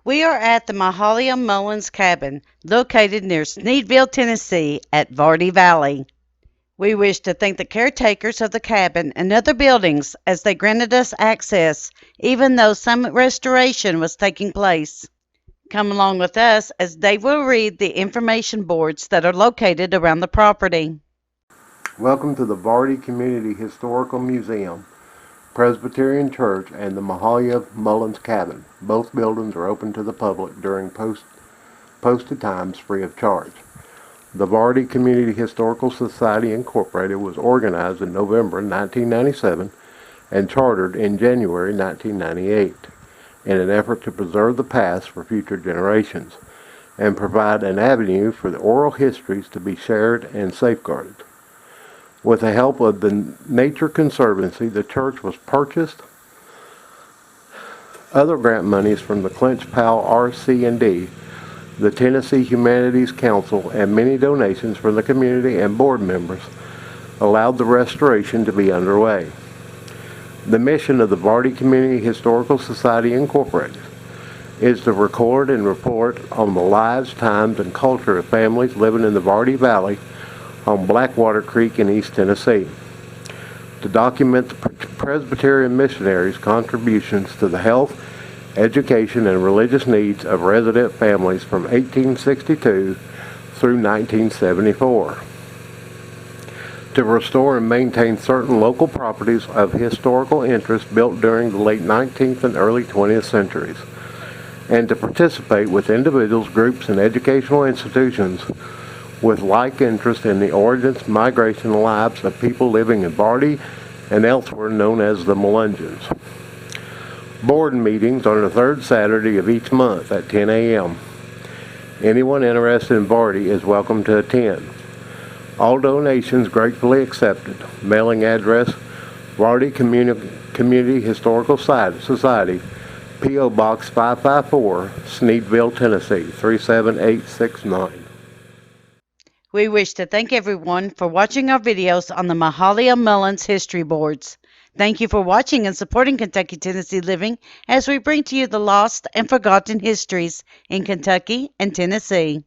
We are at the Mahalia Mullins Cabin, located near Sneedville, Tennessee, at Vardy Valley. We wish to thank the caretakers of the cabin and other buildings as they granted us access, even though some restoration was taking place. Come along with us as Dave will read the information boards that are located around the property. Welcome to the Vardy Community Historical Museum, Presbyterian Church, and the Mahalia Mullins Cabin. Both buildings are open to the public during posted times free of charge. The Vardy Community Historical Society Incorporated was organized in November 1997 and chartered in January 1998 in an effort to preserve the past for future generations and provide an avenue for the oral histories to be shared and safeguarded. With the help of the Nature Conservancy, the church was purchased. Other grant monies from the Clinch Powell RC&D, the Tennessee Humanities Council, and many donations from the community and board members allowed the restoration to be underway. The mission of the Vardy Community Historical Society Incorporated is to record and report on the lives, times, and culture of families living in the Vardy Valley on Blackwater Creek in East Tennessee, to document the Presbyterian missionaries' contributions to the health, education, and religious needs of resident families from 1862 through 1974, to restore and maintain certain local properties of historical interest built during the late 19th and early 20th centuries, and to participate with individuals, groups, and educational institutions with like interest in the origins, migration, and lives of people living in Vardy and elsewhere known as the Mullins. Board meetings are the third Saturday of each month at 10 a.m. Anyone interested in Vardy is welcome to attend. All donations gratefully accepted. Mailing address, Vardy Community Historical Society, P.O. Box 554, Sneedville, Tennessee, 37869. We wish to thank everyone for watching our videos on the Mahalia Mullins history boards. Thank you for watching and supporting Kentucky Tennessee Living as we bring to you the lost and forgotten histories in Kentucky and Tennessee.